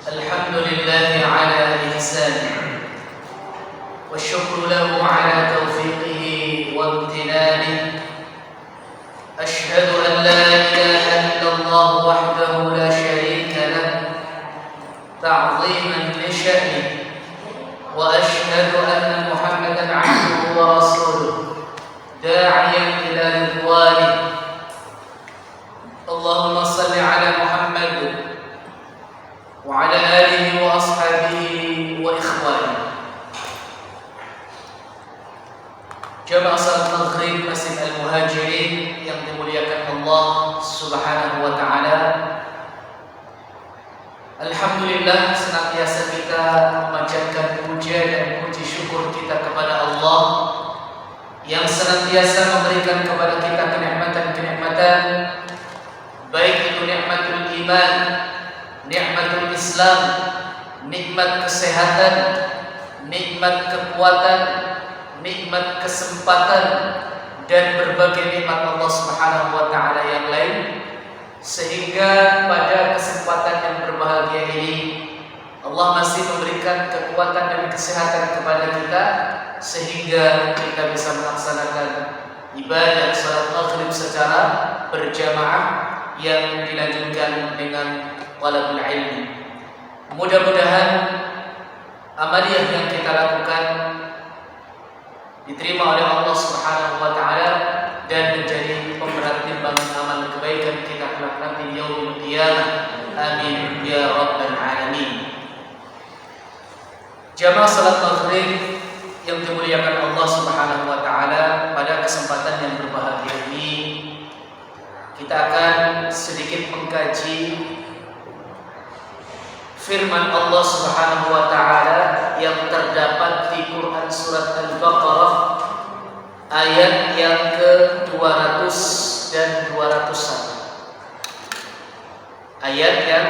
الحمد لله على إحسانه والشكر له على توفيقه وامتنانه. أشهد أن لا إله إلا الله وحده لا شريك له تعظيما لشأنه، وأشهد أن محمدا عبده ورسوله داعيا إلى رضوانه. اللهم صل على محمد وعلى آله وأصحابه وإخوانه. Jamaah salat maghrib Masjid Al-Muhajirin yang dimuliakan Allah Subhanahu wa taala. Alhamdulillah, senantiasa kita memanjatkan puja dan puji syukur kita kepada Allah yang senantiasa memberikan kepada kita kenikmatan-kenikmatan, baik itu nikmatul iman, nikmatul Islam, nikmat kesehatan, nikmat kekuatan, nikmat kesempatan, dan berbagai nikmat Allah Subhanahu wa taala yang lain, sehingga pada kesempatan yang berbahagia ini Allah masih memberikan kekuatan dan kesehatan kepada kita sehingga kita bisa melaksanakan ibadah salat maghrib secara berjamaah yang dilanjutkan dengan talabul ilmi. Mudah-mudahan amaliyah yang kita lakukan diterima oleh Allah Subhanahu wa taala dan menjadi pemberat timbangan amal kebaikan kita kelak nanti di yaumil qiyamah. Amin ya rabbal alamin. Jamaah salat maghrib yang dimuliakan Allah Subhanahu wa taala, pada kesempatan yang berbahagia ini kita akan sedikit mengkaji firman Allah Subhanahu wa taala yang terdapat di Quran surat Al-Baqarah ayat yang ke-200 dan 201. Ayat yang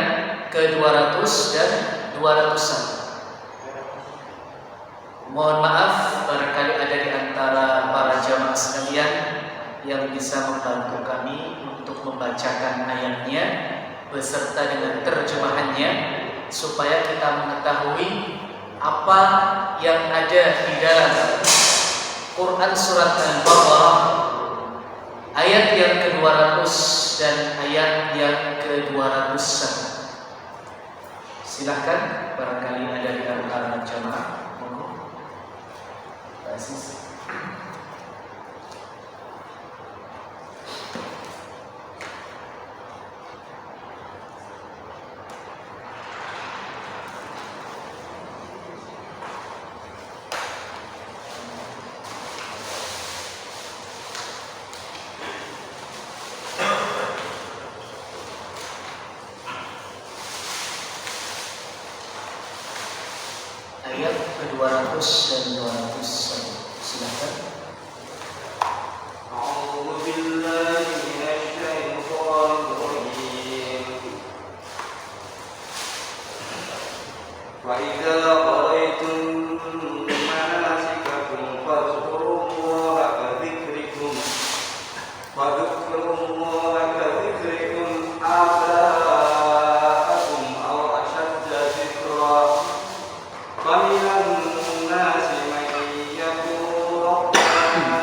ke-200 dan 201. Mohon maaf barangkali ada di antara para jamaah sekalian yang bisa membantu kami untuk membacakan ayatnya beserta dengan terjemahannya, supaya kita mengetahui apa yang ada di dalam Quran surat Al-Baqarah ayat yang ke-200 dan ayat yang ke-201. Silahkan barangkali ada di antara jamaah. Monggo. Pak Aziz. Ayat ke-200 dan 201. Silakan. A'udzu billahi minasy syaithanir rajim. Wa idza qara'tum manasikakum fadhkurullaha ka dzikrikum aba'akum aw ashadda dzikra. فمن الناس من يقول ربنا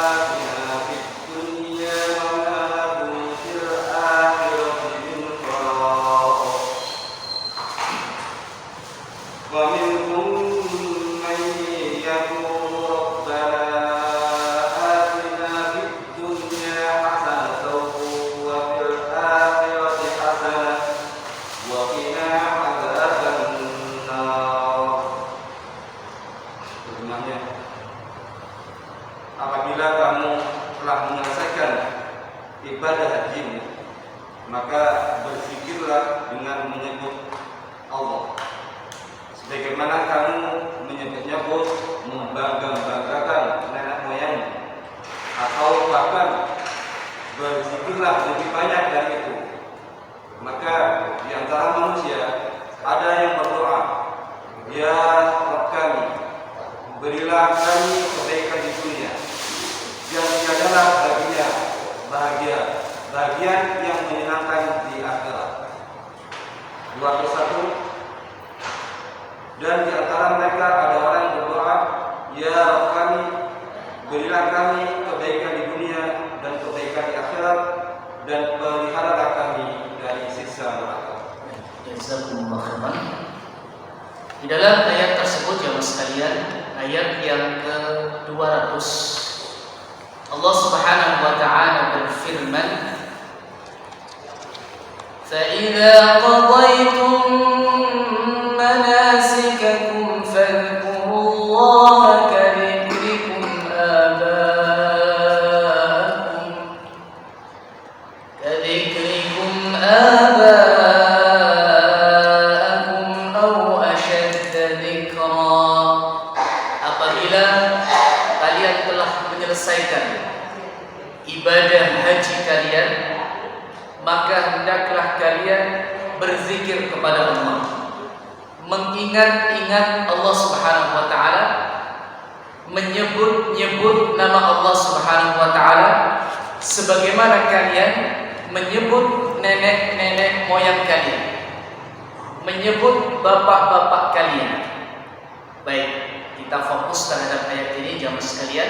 آتنا في الدنيا وما له في الآخرة من خلاق ومنهم من يقول ربنا آتنا في الدنيا حسنة وفي الآخرة حسنة وقنا عذاب النار. Apabila kamu telah menyelesaikan ibadah haji, maka berfikirlah dengan menyebut Allah, sebagaimana kamu menyebut-nyebut membangga-banggakan nenek moyang, atau bahkan berzikirlah lebih banyak dari itu. Maka di antara manusia ada yang berdoa, ya Rabb kami, berilah kami kebaikan di dunia, yang tiadalah baginya bagian yang menyenangkan di akhirat. 21. Dan di antara mereka ada orang yang berdoa, ya Rabb kami, berilah kami kebaikan di dunia dan kebaikan di akhirat, dan peliharalah kami dari siksa neraka. Jazakumullah khairan. Di dalam ayat tersebut jemaah sekalian, ayat yang ke-200, Allah Subhanahu wa taala berfirman, فَإِذَا قَضَيْتُم مَّنَاسِكَكُمْ فَاذْكُرُوا اللَّهَ كَذِكْرِكُمْ آباءَكُمْ أَوْ أَشَدَّ ذِكْرًا. Apabila kalian telah menyelesaikan ibadah haji kalian, maka hendaklah kalian berzikir kepada Allah, mengingat-ingat Allah Subhanahu wa taala, menyebut-nyebut nama Allah Subhanahu wa taala sebagaimana kalian menyebut nenek-nenek moyang kalian, menyebut bapak-bapak kalian. Baik, kita fokus terhadap ayat ini jamaah sekalian.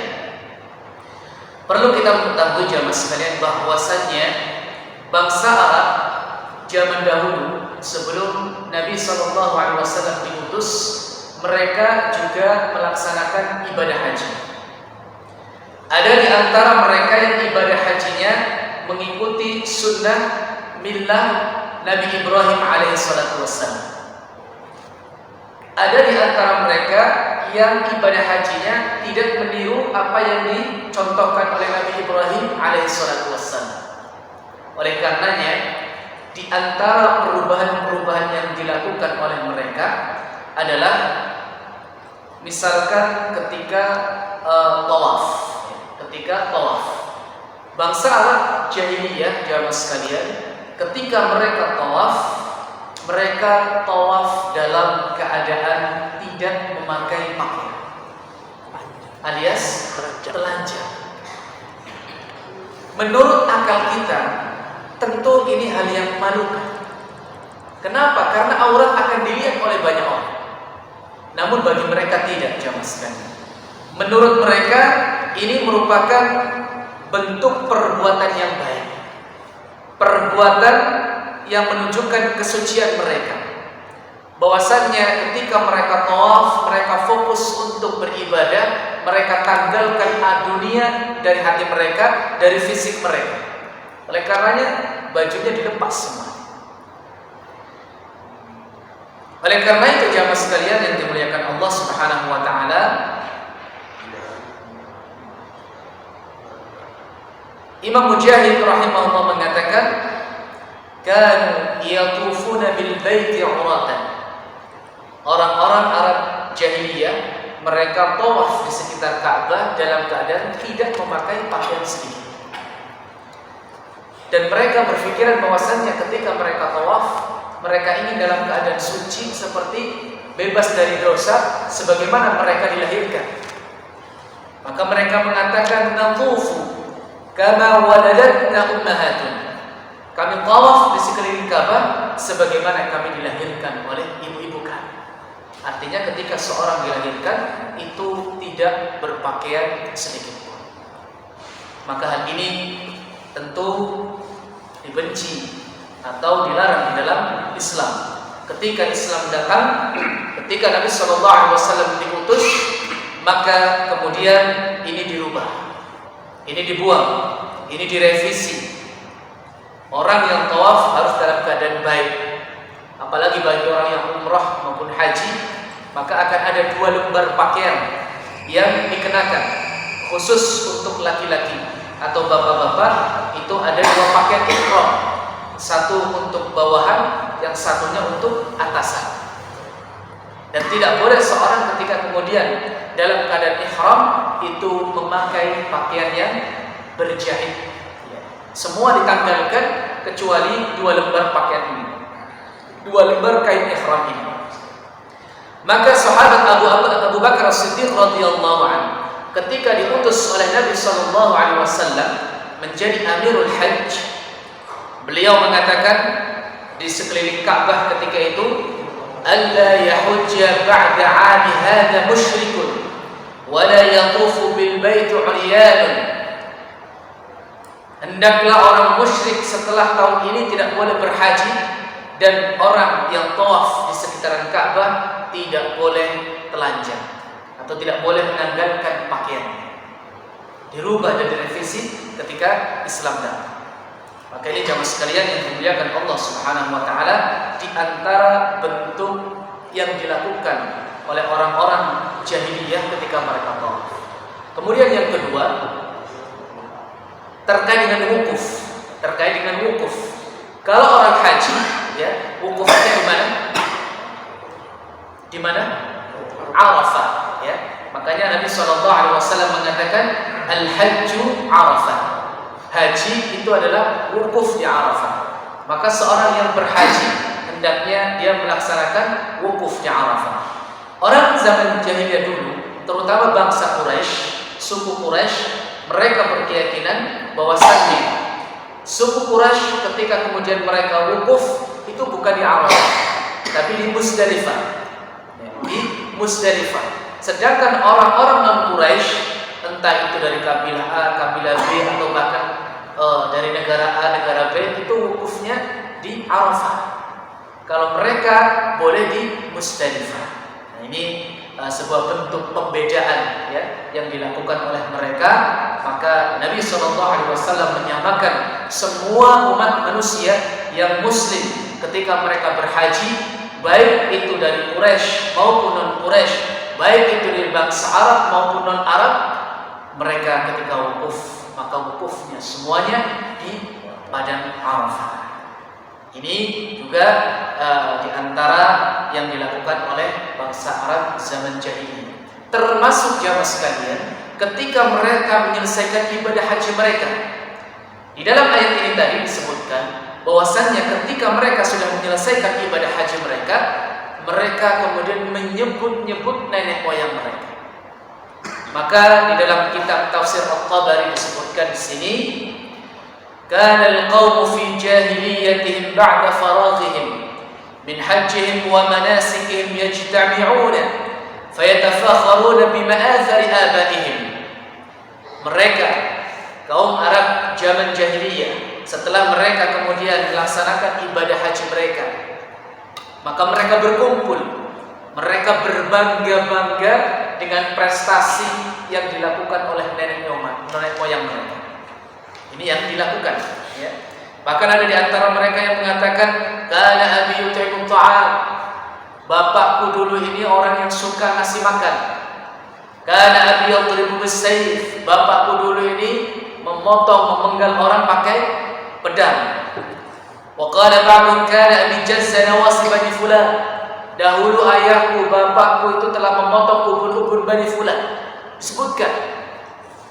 Perlu kita mengetahui jamaah sekalian bahwasannya bangsa Arab zaman dahulu sebelum Nabi SAW diutus, mereka juga melaksanakan ibadah haji. Ada di antara mereka yang ibadah hajinya mengikuti sunnah millah Nabi Ibrahim alaihissalam. Ada di antara mereka yang ibadah hajinya tidak meniru apa yang dicontohkan oleh Nabi Ibrahim alaihissalam. Oleh karenanya, di antara perubahan-perubahan yang dilakukan oleh mereka adalah misalkan ketika tawaf. Bangsa Arab jahiliyah jamaah sekalian, ketika mereka tawaf dalam keadaan tidak memakai pakaian, alias telanjang. Menurut akal kita, tentu ini hal yang memalukan. Kenapa? Karena aurat akan dilihat oleh banyak orang. Namun bagi mereka tidak, jamaah sekalian. Menurut mereka ini merupakan bentuk perbuatan yang baik, perbuatan yang menunjukkan kesucian mereka. Bahwasannya ketika mereka tawaf, mereka fokus untuk beribadah, mereka tanggalkan dunia dari hati mereka, dari fisik mereka. Oleh karenanya bajunya dilepas semua. Oleh karena itu jamaah sekalian yang dimuliakan Allah Subhanahu wa taala, Imam Mujahid rahimahullah mengatakan, kanu yatufuna bil baiti uratan. Orang-orang Arab jahiliyah mereka tawaf di sekitar Ka'bah dalam keadaan tidak memakai pakaian sedikit. Dan mereka berpikiran bahwasannya ketika mereka tawaf, mereka ingin dalam keadaan suci seperti bebas dari dosa sebagaimana mereka dilahirkan. Maka mereka mengatakan, natufu kama waladatna ummahatun. Kami tawaf di sekeliling Ka'bah sebagaimana kami dilahirkan oleh ibu-ibu kami. Artinya ketika seorang dilahirkan itu tidak berpakaian sedikit pun. Maka hal ini tentu dibenci atau dilarang di dalam Islam. Ketika Islam datang, ketika Nabi SAW diutus, maka kemudian ini dirubah, ini dibuang, ini direvisi. Orang yang tawaf harus dalam keadaan baik. Apalagi bagi orang yang umrah maupun haji, maka akan ada 2 lembar pakaian yang dikenakan khusus untuk laki-laki atau bapak-bapak. Itu ada 2 pakaian ihram, satu untuk bawahan, yang satunya untuk atasan. Dan tidak boleh seorang ketika kemudian dalam keadaan ihram itu memakai pakaian yang berjahit. Semua ditanggalkan kecuali 2 lembar pakaian ini, 2 lembar kain ihram ini. Maka sahabat Abu Bakar As-Siddiq radhiyallahu anhu ketika diutus oleh Nabi sallallahu alaihi wasallam menjadi Amirul Hajj, Beliau mengatakan di sekeliling Ka'bah ketika itu, alla yahujja ba'da 'ami hadha musyrikun wa la yatufu bil bait 'uryanun. Hendaklah orang musyrik setelah tahun ini tidak boleh berhaji, dan orang yang tawaf di sekitaran Ka'bah tidak boleh telanjang atau tidak boleh menanggalkan pakaiannya. Dirubah dan direvisi ketika Islam datang. Maka ini jamaah sekalian yang dimuliakan Allah Subhanahu wa taala, di antara bentuk yang dilakukan oleh orang-orang jahiliyah ketika mereka tawaf. Kemudian yang kedua, terkait dengan wukuf. Kalau orang haji, ya, wukufnya di mana? Di mana? Arafah, ya. Makanya Nabi SAW mengatakan al-hajju Arafah. Haji itu adalah wukuf di Arafah. Maka seorang yang berhaji hendaknya dia melaksanakan wukuf di Arafah. Orang zaman jahiliyah dulu, terutama bangsa Quraisy, suku Quraisy, mereka berkeyakinan bahwasannya suku Quraisy ketika kemudian mereka wukuf itu bukan di Arafah, tapi di Musdalifah. Di Musdalifah. Sedangkan orang-orang non-Quraisy, entah itu dari kabilah A, kabilah B, atau bahkan dari negara A, negara B, itu wukufnya di Arafah. Kalau mereka boleh di Musdalifah. Nah, ini sebuah bentuk pembedaan, ya, yang dilakukan oleh mereka. Maka Nabi SAW menyamakan semua umat manusia yang Muslim ketika mereka berhaji, baik itu dari Quraisy maupun non-Quraisy, baik itu dari bangsa Arab maupun non-Arab, mereka ketika wukuf, maka wukufnya semuanya di padang Arafah. Ini juga di antara yang dilakukan oleh bangsa Arab zaman jahiliyah. Termasuk jamaah sekalian, ketika mereka menyelesaikan ibadah haji mereka. Di dalam ayat ini tadi disebutkan bahwasannya ketika mereka sudah menyelesaikan ibadah haji mereka, mereka kemudian menyebut-nyebut nenek moyang mereka. Maka di dalam kitab Tafsir At-Tabari disebutkan di sini, kana al-qawmu fi jahiliyatihim ba'da faraghihim min hajjihim wa manasikihim yajtami'una fayatafakharuna bima'athari abaihim. Mereka kaum Arab zaman jahiliyah, setelah mereka kemudian melaksanakan ibadah haji mereka, maka mereka berkumpul, mereka berbangga-bangga dengan prestasi yang dilakukan oleh nenek moyang mereka. Ini yang dilakukan, ya. Bahkan ada di antara mereka yang mengatakan, kana abi yut'imu ta'am. Bapakku dulu ini orang yang suka ngasih makan. Kana abi yadribu bis-sayf. Bapakku dulu ini memenggal orang pakai pedang. Wa qala ba'dun kana abi jazza nawasib bani fulan. Dahulu ayahku, bapakku itu telah memotong ubun-ubun bani fulan. Disebutkan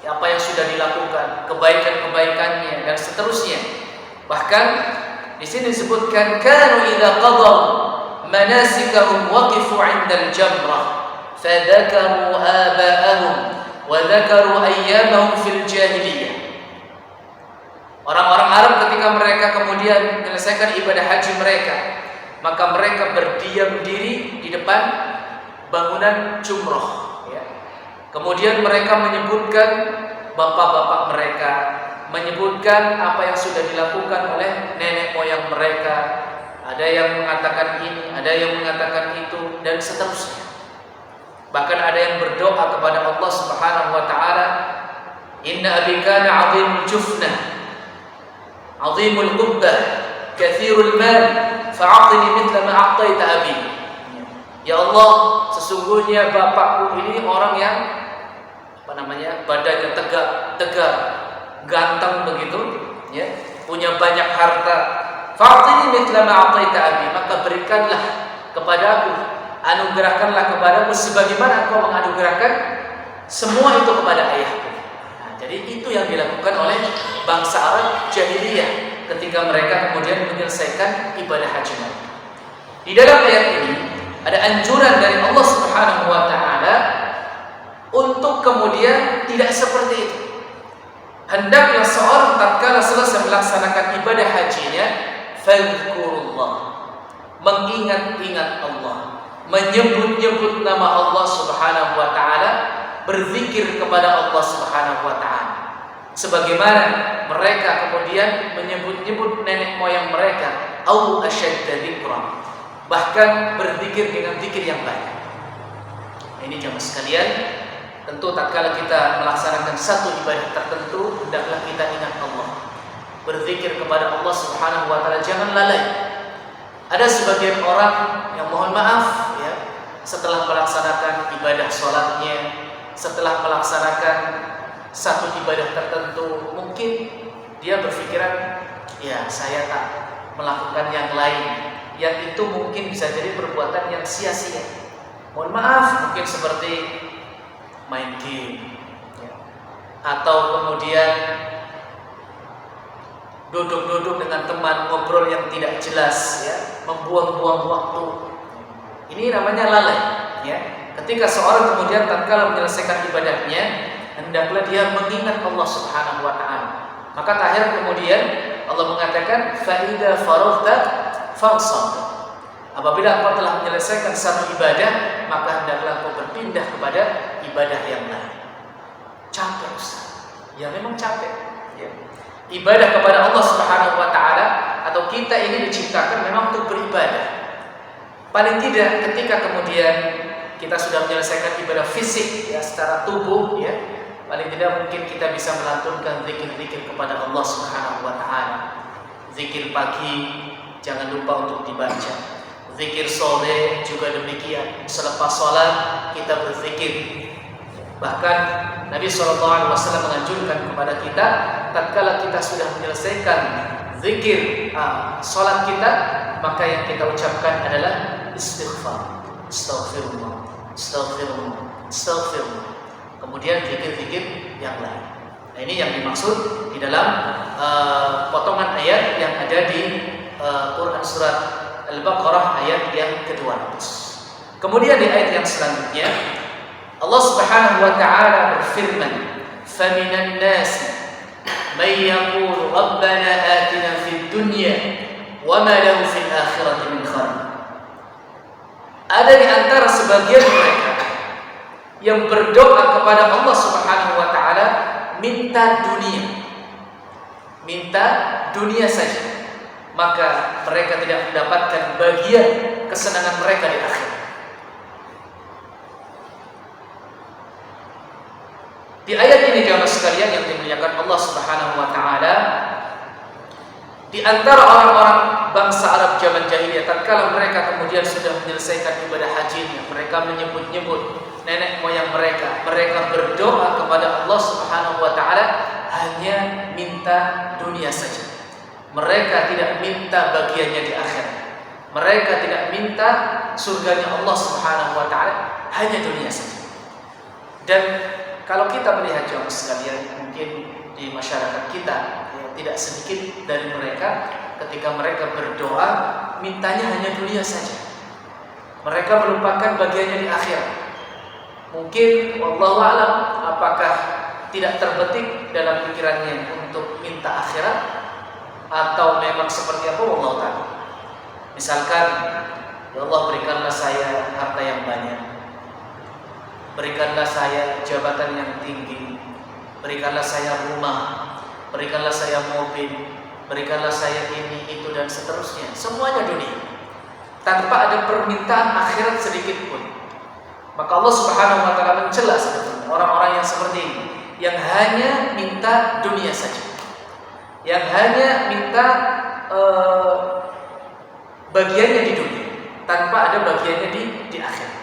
apa yang sudah dilakukan, kebaikan-kebaikannya dan seterusnya. Bahkan di sini disebutkan kanu idza qadaw manasikahum waqifu 'inda al-jamrah fadzakaru aba'ahum wa dzakaru ayyamahum fil jahiliyah. Orang-orang Arab ketika mereka kemudian menyelesaikan ibadah haji mereka, maka mereka berdiam diri di depan bangunan jumrah, ya. Kemudian mereka menyebutkan bapak-bapak mereka, menyebutkan apa yang sudah dilakukan oleh nenek moyang mereka. Ada yang mengatakan ini, ada yang mengatakan itu, dan seterusnya. Bahkan ada yang berdoa kepada Allah Subhanahu wa taala, inna abi kana 'azimul jufnah, 'azimul qubbah, katsirul mal, fa'atini mithla ma a'taita abi. Ya Allah, sesungguhnya bapakku ini orang yang badannya tegak, ganteng begitu, ya, punya banyak harta. Fa'atini mithla ma a'taita abi, maka berikanlah kepadaku, anugerahkanlah kepadaku sebagaimana engkau menganugerahkan semua itu kepada ayahku. Nah, jadi itu yang dilakukan oleh bangsa Arab jahiliyah ketika mereka kemudian menyelesaikan ibadah haji mereka. Di dalam ayat ini ada anjuran dari Allah Subhanahu wa taala untuk kemudian tidak seperti itu. Hendaklah seorang tatkala selesai melaksanakan ibadah hajinya, fadhkurullah, mengingat-ingat Allah, menyebut-nyebut nama Allah Subhanahu wa taala, berzikir kepada Allah Subhanahu wa taala. Sebagaimana mereka kemudian menyebut-nyebut nenek moyang mereka, au asyadda dzikra, bahkan berzikir dengan zikir yang banyak. Ini jamaah sekalian, tentu tatkala kita melaksanakan satu ibadah tertentu, hendaklah kita ingat Allah, berzikir kepada Allah Subhanahu wa taala, jangan lalai. Ada sebagian orang yang mohon maaf ya, setelah melaksanakan ibadah sholatnya, setelah melaksanakan satu ibadah tertentu, mungkin dia berpikiran, ya saya tak melakukan yang lain, yang itu mungkin bisa jadi perbuatan yang sia-sia. Mohon maaf, mungkin seperti main game ya, atau kemudian duduk-duduk dengan teman, ngobrol yang tidak jelas ya, membuang-buang waktu. Ini namanya lalai ya. Ketika seorang kemudian tatkala menyelesaikan ibadahnya, hendaklah dia mengingat Allah Subhanahu wa taala. Maka terakhir kemudian Allah mengatakan fa idza faraghta fansab. Apabila engkau telah menyelesaikan satu ibadah, maka hendaklah engkau berpindah kepada ibadah yang lain. Capek Ustaz. Ya memang capek ya. Ibadah kepada Allah Subhanahu wa taala atau kita ini diciptakan memang untuk beribadah. Paling tidak ketika kemudian kita sudah menyelesaikan ibadah fisik ya, secara tubuh ya, paling tidak mungkin kita bisa melantunkan zikir-zikir kepada Allah Subhanahu wa taala. Zikir pagi jangan lupa untuk dibaca. Zikir sore juga demikian. Selepas sholat kita berzikir. Bahkan Nabi SAW menganjurkan kepada kita, tatkala kita sudah menyelesaikan zikir sholat kita, maka yang kita ucapkan adalah istighfar, astaghfirullah, astaghfirullah, astaghfirullah. Kemudian zikir-zikir yang lain. Nah, ini yang dimaksud di dalam potongan ayat yang ada di Quran surat Al-Baqarah ayat yang ke-200. Kemudian di ayat yang selanjutnya Allah Subhanahu wa taala berfirman, "Faminan nasi may yaqulu rabbana atina fid dunya wa ma lahu fil akhirati min khalaq." Ada di antara sebagian mereka yang berdoa kepada Allah Subhanahu wa taala minta dunia saja, maka mereka tidak mendapatkan bagian kesenangan mereka di akhirat. Di ayat ini jamaah sekalian yang dimuliakan Allah Subhanahu wa taala, di antara orang-orang bangsa Arab zaman jahiliyah, tatkala mereka kemudian sudah menyelesaikan ibadah hajinya, mereka menyebut-nyebut nenek moyang mereka, mereka berdoa kepada Allah Subhanahu wa taala hanya minta dunia saja. Mereka tidak minta bagiannya di akhirat. Mereka tidak minta surganya Allah Subhanahu wa taala, hanya dunia saja. Dan kalau kita melihat jamaah sekalian, mungkin di masyarakat kita ya, tidak sedikit dari mereka ketika mereka berdoa mintanya hanya dunia saja. Mereka melupakan bagiannya di akhirat. Mungkin wallahu a'lam apakah tidak terbetik dalam pikirannya untuk minta akhirat atau memang seperti apa, wallahu ta'ala. Misalkan, ya Allah berikanlah saya harta yang banyak, berikanlah saya jabatan yang tinggi, berikanlah saya rumah, berikanlah saya mobil, berikanlah saya ini, itu dan seterusnya. Semuanya dunia, tanpa ada permintaan akhirat sedikit pun. Maka Allah Subhanahu wa taala mencela sebetulnya orang-orang yang seperti ini, yang hanya minta dunia saja, yang hanya minta bagiannya di dunia tanpa ada bagiannya di akhirat.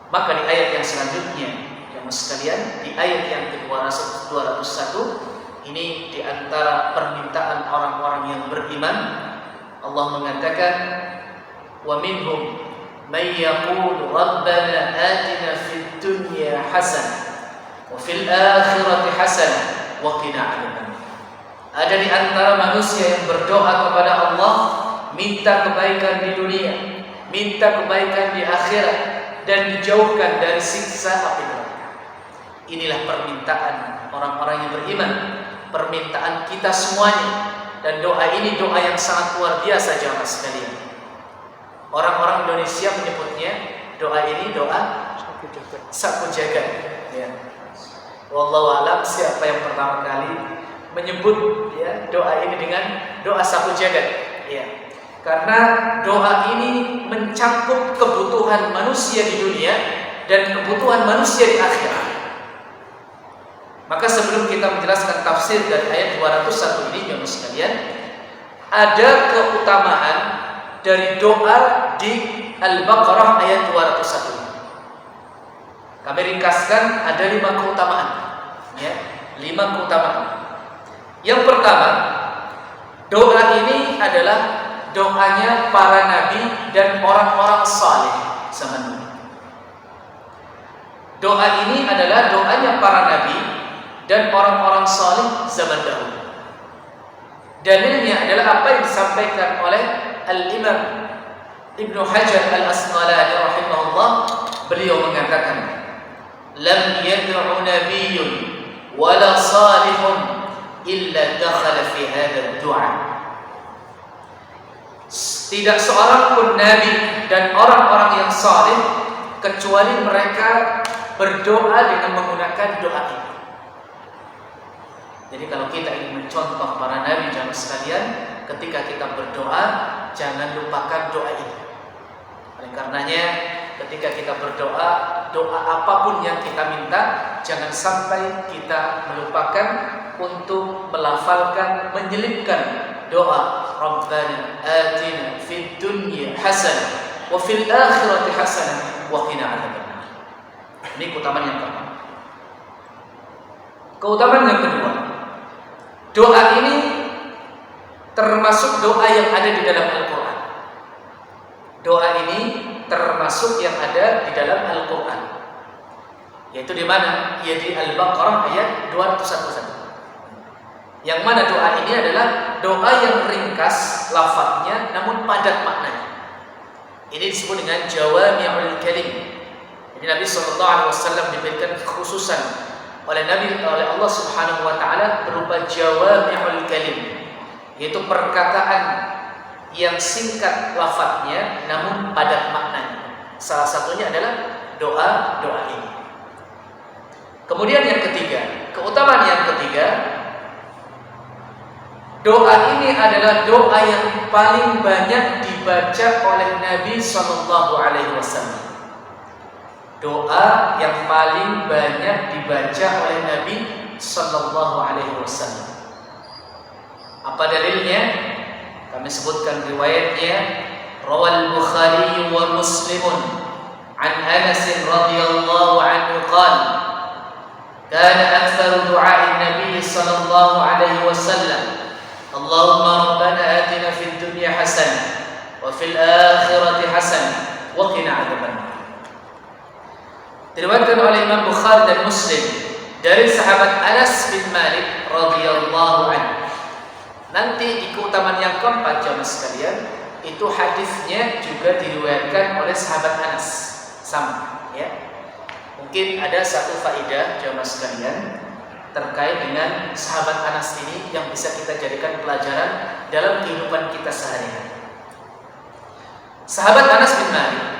Maka di ayat yang selanjutnya, jemaah sekalian, di ayat yang ke-201 ini di antara permintaan orang-orang yang beriman, Allah mengatakan, wa minhum may yaqulu rabbana atina fid dunya hasanah wa fil akhirati hasanah wa qina adzabannar. Ada di antara manusia yang berdoa kepada Allah, minta kebaikan di dunia, minta kebaikan di akhirat, dan dijauhkan dari siksa api neraka. Inilah permintaan orang-orang yang beriman. permintaan kita semuanya. Dan doa ini doa yang sangat luar biasa jamaah sekalian. Orang-orang Indonesia menyebutnya doa ini doa sapu jagat. Ya. Wallahu a'lam siapa yang pertama kali menyebut ya doa ini dengan doa sapu jagat. Ya. Karena doa ini mencakup kebutuhan manusia di dunia dan kebutuhan manusia di akhirat. Maka sebelum kita menjelaskan tafsir dari ayat 201 ini jemaah sekalian, ada keutamaan dari doa di Al-Baqarah ayat 201. Kami ringkaskan ada 5 keutamaan, ya, 5 keutamaan. Yang pertama, doa ini adalah doanya para nabi dan orang-orang saleh zaman dulu. Doa ini adalah doanya para nabi dan orang-orang saleh zaman dahulu. Dalilnya adalah apa yang disampaikan oleh Al-Imam Ibnu Hajar Al-Asqalani rahimahullah. Beliau mengatakan, "Lam yad'u nabiyyun wala salihun illa dakhala fi hadha ad-du'a." Tidak seorang pun nabi dan orang-orang yang saleh kecuali mereka berdoa dengan menggunakan doa ini. Jadi kalau kita ingin mencontoh para nabi jamaah sekalian, ketika kita berdoa jangan lupakan doa ini. Oleh karenanya ketika kita berdoa, doa apapun yang kita minta jangan sampai kita melupakan untuk melafalkan, menyelipkan doa Rabbana atina fid dunya hasanah wa fil akhirati hasanah wa qina adzabannar. Ini keutamaan yang pertama. Keutamaan yang kedua, doa ini termasuk doa yang ada di dalam Al-Quran. Doa ini termasuk yang ada di dalam Al-Quran. Yaitu di mana? Ya di Al-Baqarah ayat 201. Yang mana doa ini adalah doa yang ringkas lafadznya namun padat maknanya. Ini disebut dengan jawami'ul kalim. Jadi Nabi SAW diberikan kekhususan oleh Allah Subhanahu wa taala berupa jawami'ul kalim, yaitu perkataan yang singkat lafadznya namun padat maknanya. Salah satunya adalah doa ini. Kemudian yang ketiga, keutamaan yang ketiga, doa ini adalah doa yang paling banyak dibaca oleh Nabi SAW. Doa yang paling banyak dibaca oleh Nabi SAW. Apa dalilnya? Kami sebutkan riwayatnya. Rawal Bukhari wa Muslimun an Anas radhiyallahu anhu qala kana aktsaru du'a'i Nabi sallallahu alaihi wasallam Allahumma rabbana atina fid dunya hasanah wa fil akhirati hasanah wa qina adzabannar. Diriwayatkan oleh Imam Bukhari dan Muslim dari sahabat Anas bin Malik radhiyallahu anhu. Nanti di keutamaan yang keempat jamaah sekalian, itu hadisnya juga diriwayatkan oleh sahabat Anas, sama ya. Mungkin ada satu faedah jamaah sekalian terkait dengan sahabat Anas ini yang bisa kita jadikan pelajaran dalam kehidupan kita sehari-hari. Sahabat Anas bin Malik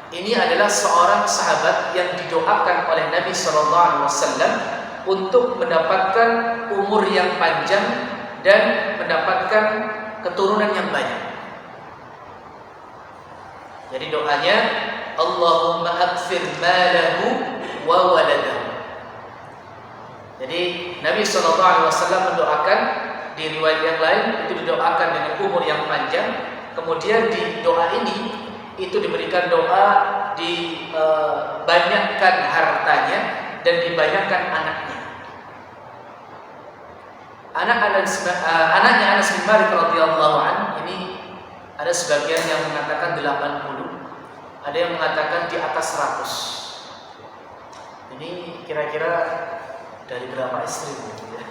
ini adalah seorang sahabat yang didoakan oleh Nabi SAW untuk mendapatkan umur yang panjang dan mendapatkan keturunan yang banyak. Jadi doanya, Allahumma akfir malahu wa waladahu. Jadi Nabi SAW mendoakan, di riwayat yang lain itu didoakan dengan umur yang panjang. Kemudian di doa ini itu diberikan doa dibanyakkan hartanya dan dibanyakkan anaknya. Anaknya Anas bin Malik radhiyallahu anhu ini ada sebagian yang mengatakan 80, ada yang mengatakan di atas 100. Ini kira-kira dari berapa istri ya?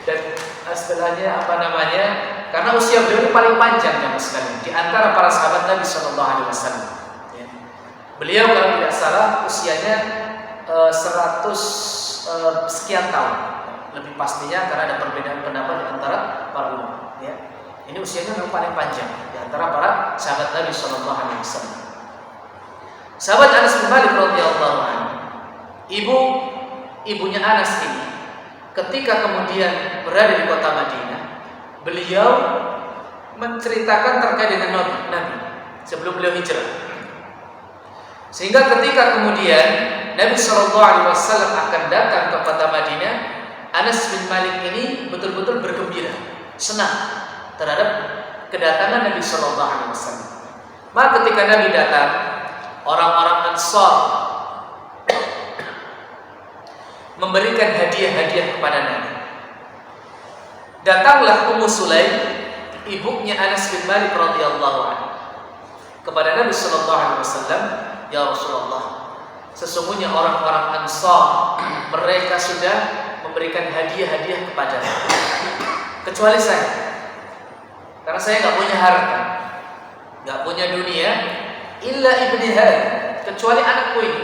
Dan istilahnya apa namanya? Karena usia beliau ini paling panjang jamaah sekalian di antara para sahabat Nabi SAW. Ya. Beliau kalau tidak salah usianya 100 sekian tahun, lebih pastinya karena ada perbedaan pendapat di antara para ulama. Ya. Ini usianya yang paling panjang di antara para sahabat Nabi Shallallahu Alaihi Wasallam. Sahabat Anas bin Malik radhiyallahu anhu, ibunya Anas ini, ketika kemudian berada di kota Madinah, beliau menceritakan terkait dengan Nabi sebelum beliau hijrah. Sehingga ketika kemudian Nabi Shallallahu Alaihi Wasallam akan datang ke kota Madinah, Anas bin Malik ini betul-betul bergembira, senang terhadap kedatangan Nabi Shallallahu Alaihi Wasallam. Maka ketika Nabi datang, orang-orang Ansar memberikan hadiah-hadiah kepada Nabi. Datanglah Ummu Sulaim, ibunya Anas bin Malik radhiyallahu anhu, kepada Nabi Shallallahu Alaihi Wasallam, ya Rasulullah, sesungguhnya orang-orang Ansar mereka sudah memberikan hadiah-hadiah kepada Nabi, kecuali saya, karena saya nggak punya harta, nggak punya dunia, illa ibni hadha, kecuali anakku ini.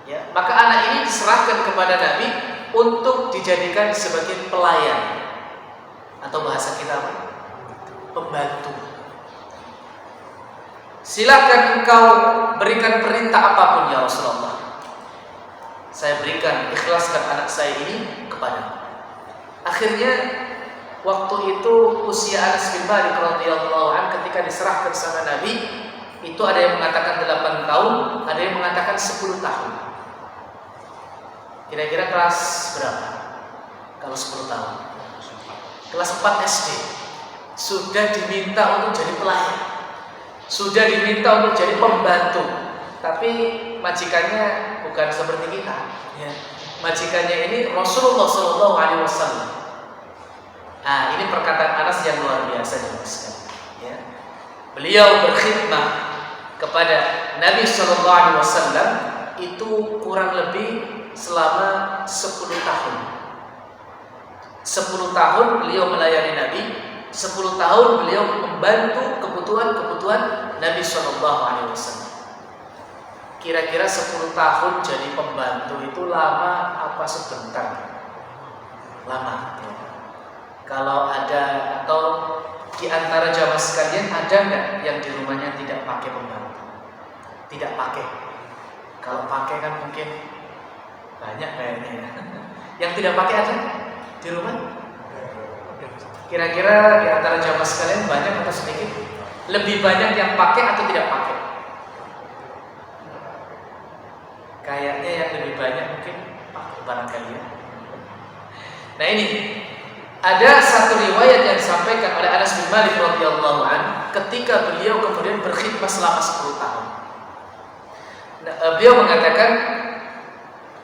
Ya, maka anak ini diserahkan kepada Nabi untuk dijadikan sebagai pelayan, atau bahasa kita apa? Pembantu. Silakan engkau berikan perintah apapun ya Rasulullah, saya berikan, ikhlaskan anak saya ini kepada. Akhirnya waktu itu usia Anas bin Malik radhiyallahu anhu ketika diserahkan sama Nabi itu ada yang mengatakan 8 tahun, ada yang mengatakan 10 tahun. Kira-kira kelas berapa? Kalau 10 tahun, kelas 4 SD sudah diminta untuk jadi pelayan, sudah diminta untuk jadi pembantu. Tapi majikannya bukan seperti kita, ya. Majikannya ini Rasulullah Shallallahu Alaihi Wasallam. Nah, ini perkataan Anas yang luar biasa ya. Beliau berkhidmah kepada Nabi Shallallahu Alaihi Wasallam itu kurang lebih selama 10 tahun. 10 tahun beliau melayani Nabi, 10 tahun beliau membantu kebutuhan Nabi Shallallahu Alaihi Wasallam. Kira-kira 10 tahun jadi pembantu itu lama apa sebentar? Lama. Ya. Kalau ada atau di antara jamaah sekalian ada nggak yang di rumahnya tidak pakai pembantu? Tidak pakai. Kalau pakai kan mungkin banyak kayaknya ya. Yang tidak pakai ada di rumah? Kira-kira di antara jamaah sekalian banyak atau sedikit? Lebih banyak yang pakai atau tidak pakai? Kayaknya yang lebih banyak mungkin pakai barangkali ya. Nah ini ada satu riwayat yang disampaikan oleh Anas bin Malik radhiyallahu anhu ketika beliau kemudian berkhidmah selama 10 tahun. Nah, beliau mengatakan,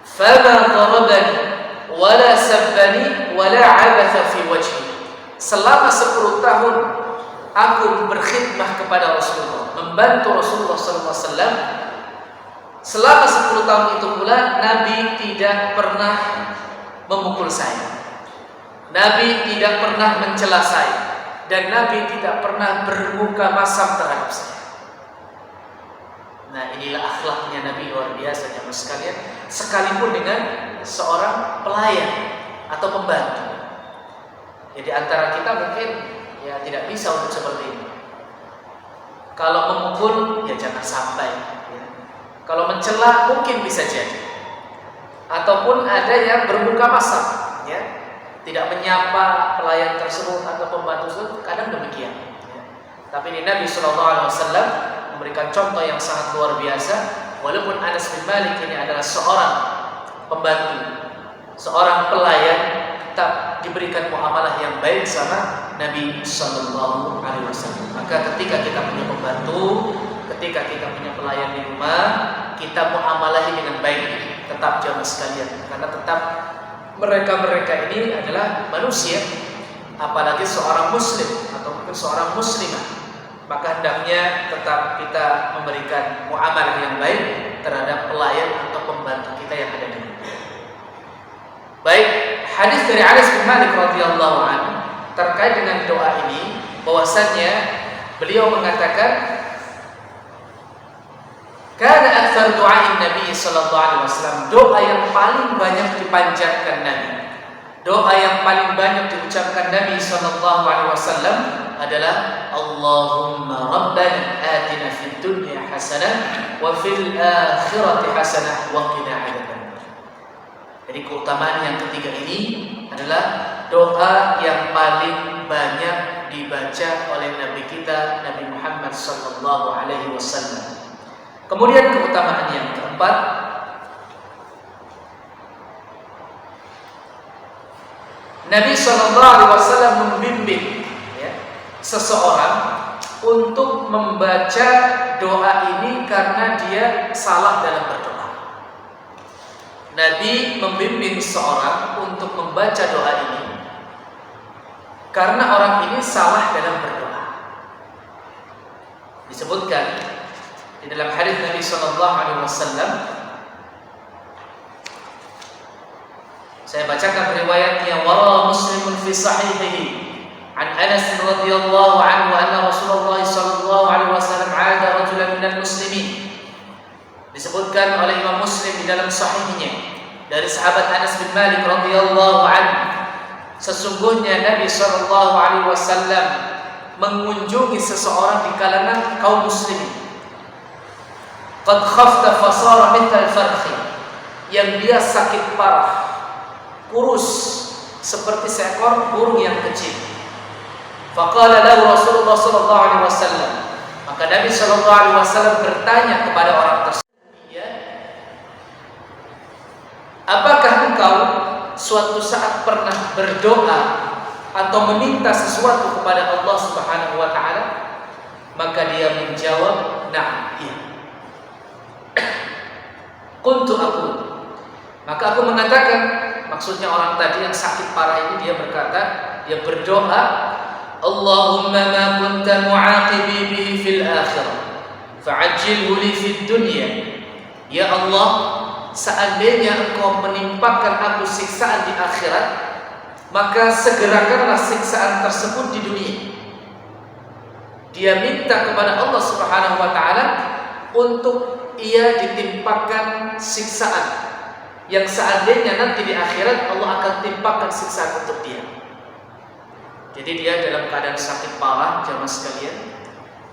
"Fama darabani wala sabbani wala 'abatha fi wajhi." Selama 10 tahun aku berkhidmah kepada Rasulullah, membantu Rasulullah sallallahu alaihi wasallam. Selama 10 tahun itu pula Nabi tidak pernah memukul saya, Nabi tidak pernah mencela saya, dan Nabi tidak pernah bermuka masam terhadap saya. Nah, inilah akhlaknya Nabi luar biasa jemaah sekalian, sekalipun dengan seorang pelayan atau pembantu. Jadi antara kita mungkin ya tidak bisa untuk seperti ini. Kalau memukul ya jangan sampai ya. Kalau mencela mungkin bisa jadi. Ataupun ada yang bermuka masam ya. Tidak menyapa pelayan tersebut atau pembantu tersebut, kadang demikian ya. Tapi ini Nabi SAW memberikan contoh yang sangat luar biasa. Walaupun Anas bin Malik ini adalah seorang pembantu, seorang pelayan, tetap diberikan muamalah yang baik sama Nabi Sallallahu Alaihi Wasallam. Maka ketika kita punya pembantu, ketika kita punya pelayan di rumah, kita muamalahi dengan baik, tetap jamaah sekalian, karena tetap mereka ini adalah manusia, apalagi seorang muslim atau mungkin seorang muslimah, maka hendaknya tetap kita memberikan muamalah yang baik terhadap pelayan atau pembantu kita yang ada di rumah. Baik, hadis dari Anas bin Malik radhiyallahu anhu terkait dengan doa ini, bahwasannya beliau mengatakan, karena aktsar doa Nabi sallallahu alaihi wasallam, doa yang paling banyak dipanjatkan Nabi, doa yang paling banyak diucapkan Nabi SAW adalah Allahumma Rabbana atina fid dunya hasanah wa fil akhirati hasanah wa qina adzabannar. Jadi keutamaan yang ketiga ini adalah doa yang paling banyak dibaca oleh Nabi kita Nabi Muhammad SAW. Kemudian keutamaan yang keempat, Nabi SAW membimbing seseorang untuk membaca doa ini karena dia salah dalam berdoa. Nabi membimbing seorang untuk membaca doa ini karena orang ini salah dalam berdoa. Disebutkan di dalam hadis Nabi SAW, saya bacakan riwayatnya, wara Muslimun fi sahihihi an Anas radhiyallahu anhu anna Rasulullah sallallahu alaihi wasallam 'ada rajulan minal muslimin. Disebutkan oleh Imam Muslim di dalam sahihnya dari sahabat Anas bin Malik radhiyallahu anhu, sesungguhnya Nabi sallallahu alaihi wasallam mengunjungi seseorang di kalangan kaum muslimin. Qad khafta fasara mithal farkhi, yang dia sakit parah, kurus seperti seekor burung yang kecil. Faqala lahu Rasulullah sallallahu alaihi wasallam, maka Nabi sallallahu alaihi wasallam bertanya kepada orang tersebut, apakah engkau suatu saat pernah berdoa atau meminta sesuatu kepada Allah Subhanahu wa taala? Maka dia menjawab, "Na'am, iya." Qultu aku, maka aku mengatakan, maksudnya orang tadi yang sakit parah ini, dia berkata, dia berdoa, Allahumma ma kunta mu'aqibi bihi fil akhirah fa'ajjilhu li fid dunya. Ya Allah, seandainya engkau menimpakan aku siksaan di akhirat, maka segerakanlah siksaan tersebut di dunia. Dia minta kepada Allah Subhanahu wa taala untuk ia ditimpakan siksaan yang seandainya nanti di akhirat Allah akan timpakan siksaan untuk dia. Jadi dia dalam keadaan sakit parah, jamaah sekalian,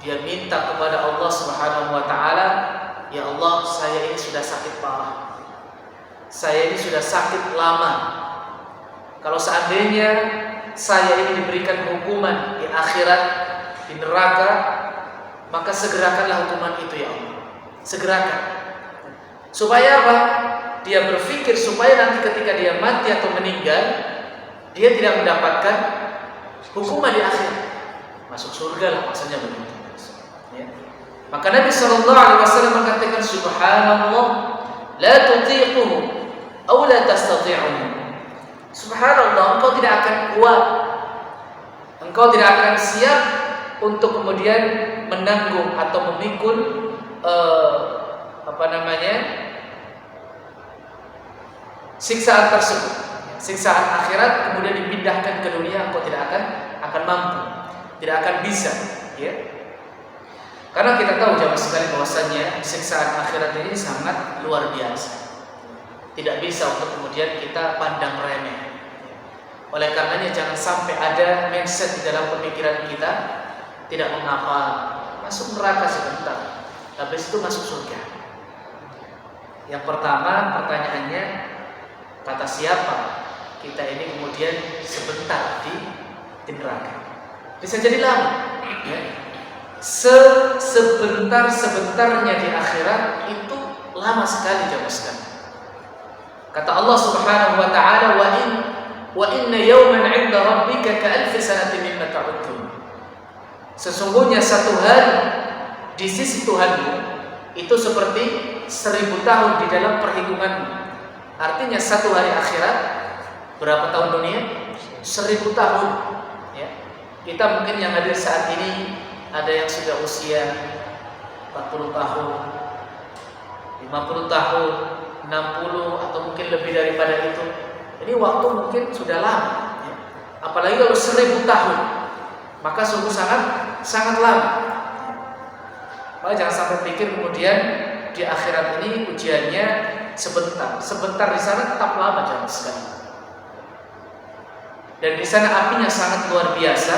dia minta kepada Allah Subhanahu wa taala, ya Allah, saya ini sudah sakit parah, saya ini sudah sakit lama. Kalau seandainya saya ini diberikan hukuman di akhirat, di neraka, maka segerakanlah hukuman itu ya Allah, segerakan. Supaya apa? Dia berpikir supaya nanti ketika dia mati atau meninggal, dia tidak mendapatkan hukuman di akhirat, masuk surga lah maksudnya begitu. Ya. Maka Nabi SAW mengatakan, Subhanallah, la tutiquhu aw la tastati'uhu. Subhanallah, engkau tidak akan kuat, engkau tidak akan siap untuk kemudian menanggung atau memikul siksaan tersebut, siksaan akhirat kemudian dipindahkan ke dunia, engkau tidak akan mampu, tidak akan bisa, ya. Karena kita tahu jamaah sekalian bahwasanya siksaan akhirat ini sangat luar biasa, tidak bisa untuk kemudian kita pandang remeh. Oleh karenanya jangan sampai ada mindset di dalam pemikiran kita, tidak mengapa masuk neraka sebentar, habis itu masuk surga. Yang pertama pertanyaannya, kata siapa kita ini kemudian sebentar di neraka? Bisa jadi lama, ya. Sebentar-sebentarnya di akhirat itu lama sekali jamaah sekalian. Kata Allah Subhanahu wa taala, wa inna yawman 'inda rabbika ka'alfi sanatin mimma ta'uddun. Sesungguhnya satu hari di sisi Tuhanmu itu seperti 1000 tahun di dalam perhitunganmu. Artinya satu hari akhirat berapa tahun dunia? 1000 tahun, ya. Kita mungkin yang hadir saat ini ada yang sudah usia 40 tahun, 50 tahun, 60 atau mungkin lebih daripada itu. Ini waktu mungkin sudah lama, ya. Apalagi kalau 1000 tahun, maka sungguh sangat lama. Maka jangan sampai pikir kemudian di akhirat ini ujiannya sebentar di sana tetap lama, jangan sekali. dan di sana apinya sangat luar biasa.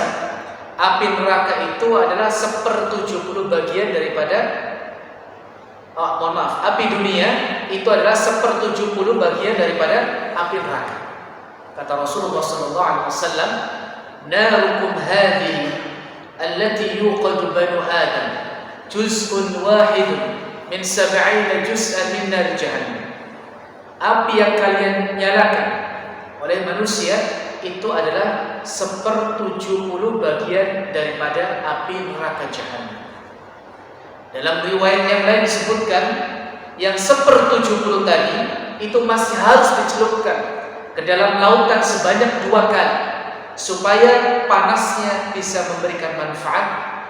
Api neraka itu adalah 1/70 bagian daripada api dunia itu adalah 1/70 bagian daripada api neraka. Kata Rasulullah SAW, narukum hadhihi allati yuqadu banu Adam juz'un wahidun min 70 juz'an min nar jahannam. Api yang kalian nyalakan oleh manusia itu adalah 1/70 bagian daripada api neraka jahannam. Dalam riwayat yang lain disebutkan yang 1/70 tadi itu masih harus dicelupkan ke dalam lautan sebanyak 2 kali supaya panasnya bisa memberikan manfaat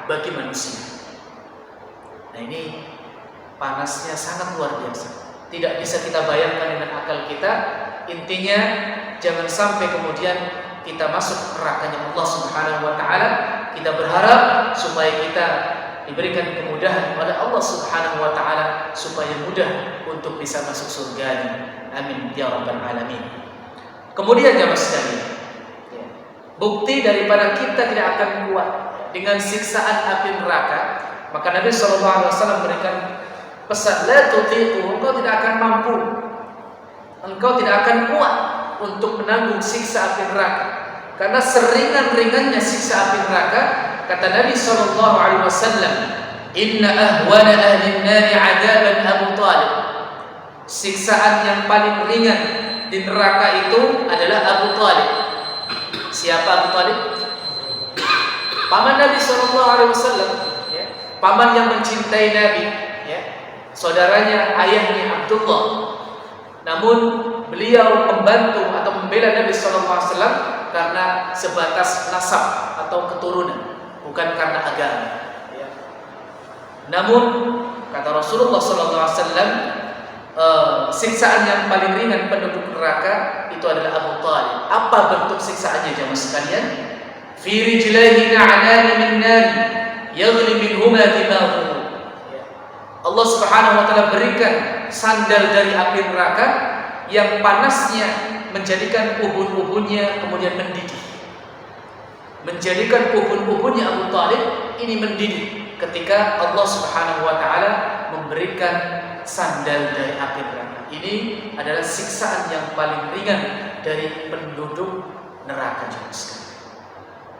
bagi manusia. Nah, ini panasnya sangat luar biasa. Tidak bisa kita bayangkan dengan akal kita. Intinya jangan sampai kemudian kita masuk nerakanya Allah Subhanahu wa taala. Kita berharap supaya kita diberikan kemudahan oleh Allah Subhanahu wa taala supaya mudah untuk bisa masuk surga. Amin ya rabbal alamin. Kemudian jemaah sekalian, bukti daripada kita tidak akan kuat dengan siksaan api neraka, maka Nabi SAW memberikan pesan, la tutiqu, engkau tidak akan mampu, engkau tidak akan kuat untuk menanggung siksa api neraka. Karena seringan-ringannya siksa api neraka, kata Nabi SAW, inna ahwana ahli nari adaban Abu Talib. Siksaan yang paling ringan di neraka itu adalah Abu Talib. Siapa Abu Talib? Paman Nabi SAW, ya, paman yang mencintai Nabi, ya, saudaranya, ayahnya Abdullah. Namun beliau membantu atau membela Nabi SAW karena sebatas nasab atau keturunan, bukan karena agama. Ya. Namun kata Rasulullah SAW, siksaan yang paling ringan penduduk neraka itu adalah Abu Talib. Apa bentuk siksaannya jemaah sekalian? Fi rijlaihi na'lani min nar yaghli minhuma dimaghuhu. Allah Subhanahu wa taala berikan sandal dari api neraka yang panasnya menjadikan ubun-ubunnya kemudian mendidih. Menjadikan ubun-ubunnya Abu Talib ini mendidih ketika Allah Subhanahu wa taala memberikan sandal dari api neraka. Ini adalah siksaan yang paling ringan dari penduduk neraka jemaah sekalian.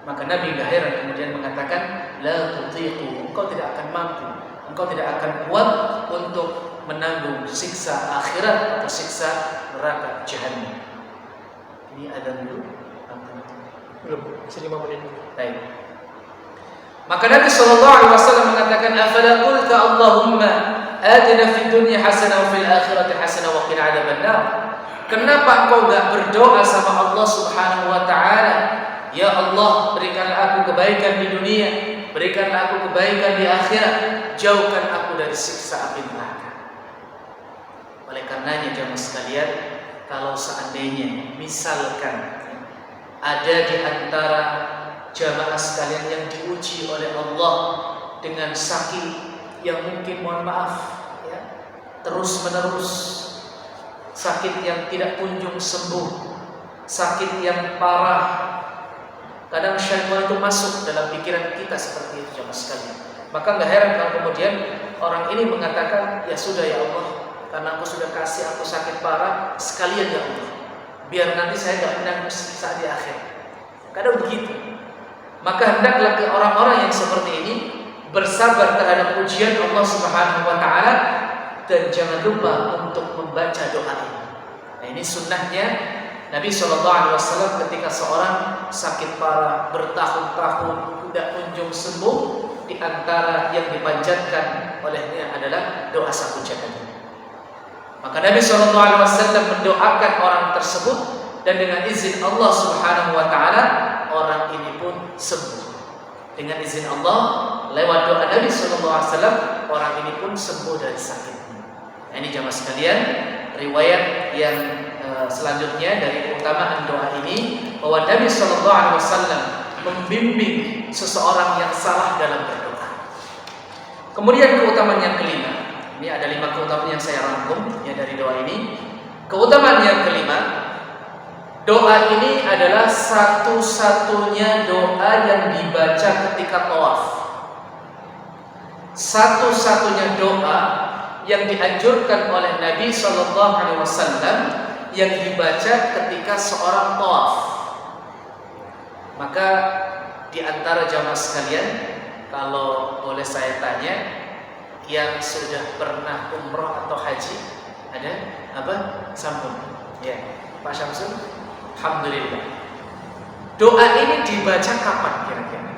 Maka Nabi tidak heran kemudian mengatakan, la tutiqu, engkau tidak akan mampu, engkau tidak akan kuat untuk menanggung siksa akhirat atau siksa neraka jahannam. Ini ada dulu? Belum, masih 5 menit. Baik. Maka Nabi SAW mengatakan, afala qulta Allahumma atina fid dunya hasanah wa fil akhirati hasanah wa qina adzabannar. Kenapa engkau enggak berdoa sama Allah Subhanahu wa taala, ya Allah, berikanlah aku kebaikan di dunia, berikanlah aku kebaikan di akhirat, jauhkan aku dari siksa api neraka. Oleh karenanya jemaah sekalian, kalau seandainya misalkan ada di antara jamaah sekalian yang diuji oleh Allah dengan sakit yang mungkin, mohon maaf, ya, terus menerus, sakit yang tidak kunjung sembuh, sakit yang parah. Kadang syaitan itu masuk dalam pikiran kita seperti itu jemaah sekalian. Maka nggak heran kalau kemudian orang ini mengatakan, ya sudah ya Allah, karena aku sudah kasih aku sakit parah, sekalian ya Allah, biar nanti saya nggak menanggung siksa di akhir. Kadang begitu. Maka hendaklah ke orang-orang yang seperti ini bersabar terhadap ujian Allah Subhanahu wa taala dan jangan lupa untuk membaca doa ini. Nah, ini sunnahnya Nabi SAW ketika seorang sakit parah bertahun-tahun tidak kunjung sembuh, di antara yang dipanjatkan olehnya adalah doa sapu jagat. Maka Nabi SAW mendoakan orang tersebut dan dengan izin Allah Subhanahu wa taala orang ini pun sembuh. Dengan izin Allah, lewat doa Nabi SAW, orang ini pun sembuh dari sakitnya. Nah, ini jamaah sekalian, riwayat yang selanjutnya dari keutamaan doa ini, bahwa Nabi SAW membimbing seseorang yang salah dalam berdoa. Kemudian keutamaan yang kelima, ini ada 5 keutamaan yang saya rangkum ya dari doa ini. Keutamaan yang kelima, Doa ini adalah satu-satunya doa yang dibaca ketika tawaf. Satu-satunya doa yang dianjurkan oleh Nabi SAW yang dibaca ketika seorang tawaf. Maka di antara jamaah sekalian, kalau boleh saya tanya, yang sudah pernah umroh atau haji, ada apa? Sambung. Ya, Pak Syamsul. Alhamdulillah. Doa ini dibaca kapan kira-kira?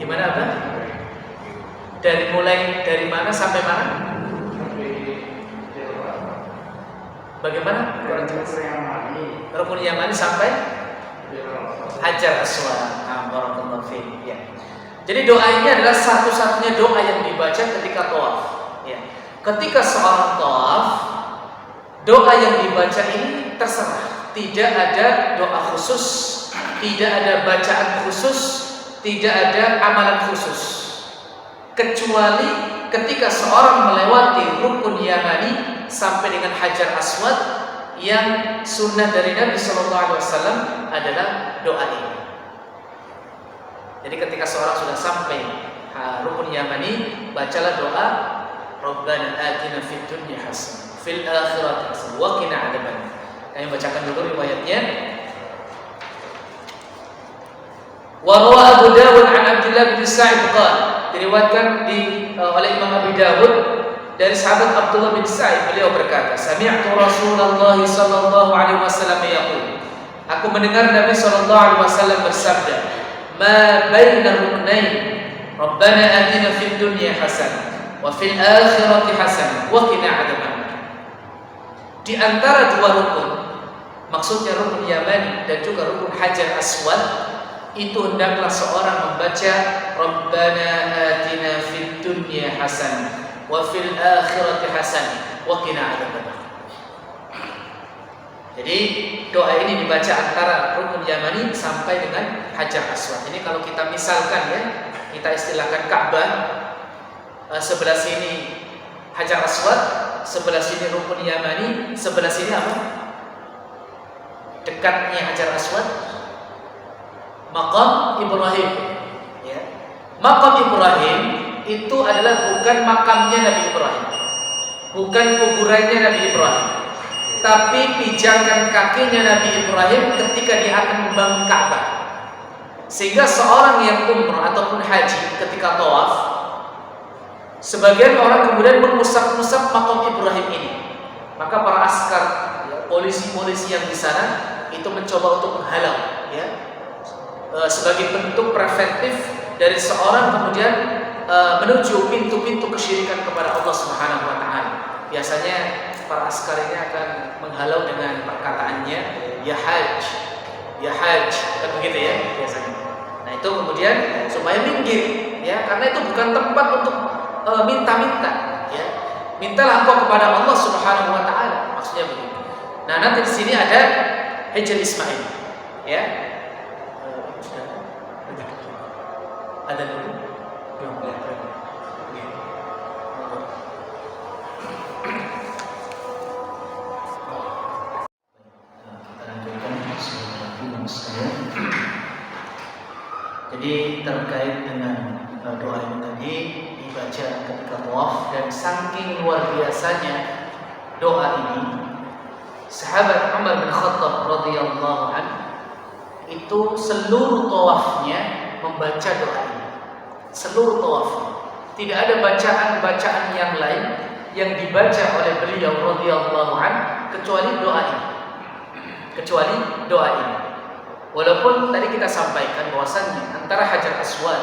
Gimana apa? Dari mana sampai mana? Bagaimana? Rukun Yamani sampai Hajar Aswad. Barakallahu fiik. Ya. Jadi doa ini adalah satu-satunya doa yang dibaca ketika tawaf. Ya. Ketika seorang tawaf, doa yang dibaca ini terserah. Tidak ada doa khusus, tidak ada bacaan khusus, tidak ada amalan khusus. Kecuali ketika seorang melewati rukun Yamani sampai dengan Hajar Aswad, yang sunnah dari Nabi SAW adalah doa ini. Jadi ketika seorang sudah sampai rukun Yamani, bacalah doa Rabbana atina fid dunya hasanah fil akhirati hasanah wa qina adzabannar. Kami bacakan dulu riwayatnya. Wa rawa Abu Dawud an Abdullah bin Sa'id qala, diriwayatkan oleh Imam Abi Dawud dari sahabat Abdullah bin Sa'id, beliau berkata, sami'tu Rasulullah sallallahu alaihi wasallam yaqul, aku mendengar Nabi sallallahu alaihi wasallam bersabda, ma baina ruknain Rabbana atina fid dunya hasanah wa fil akhirati hasanah wa qina adzabannar. Di antara dua rukun, maksudnya rukun Yamani dan juga rukun Hajar Aswad, itu hendaklah seorang membaca Rabbana atina fid dunya hasanah wa fil akhirati hasanah wa qina adzabannar. Jadi doa ini dibaca antara rukun Yamani sampai dengan Hajar Aswad. Ini kalau kita misalkan ya, kita istilahkan Ka'bah, sebelah sini Hajar Aswad, sebelah sini rukun Yamani, sebelah sini apa? Dekatnya Hajar Aswad, Maqam Ibrahim. Ya. Maqam Ibrahim itu adalah bukan makamnya Nabi Ibrahim, bukan kuburannya Nabi Ibrahim, tapi pijakan kakinya Nabi Ibrahim ketika dia akan membangun Ka'bah. Sehingga seorang yang umrah ataupun haji ketika tawaf, sebagian orang kemudian mengusap-usap makam Ibrahim ini. Maka para askar, polisi-polisi yang di sana itu mencoba untuk menghalau, ya, sebagai bentuk preventif dari seorang kemudian menuju pintu-pintu kesyirikan kepada Allah Subhanahu wa taala. Biasanya para askar ini akan menghalau dengan perkataannya ya haj, kan begitu ya biasanya. Nah itu kemudian supaya minggir, ya, karena itu bukan tempat untuk minta-minta, ya. Mintalah engkau kepada Allah Subhanahu wa taala, maksudnya begitu. Nah nanti di sini ada Hajar Ismail, ya. Ada dulu. Jadi terkait dengan doa ini tadi dibaca ketika tawaf, dan saking luar biasanya doa ini, sahabat Umar bin Khattab radhiyallahu anhu itu seluruh tawafnya membaca doa ini. Seluruh tawafnya, tidak ada bacaan-bacaan yang lain yang dibaca oleh beliau radhiyallahu anhu kecuali doa ini. Walaupun tadi kita sampaikan bahwasannya antara Hajar Aswad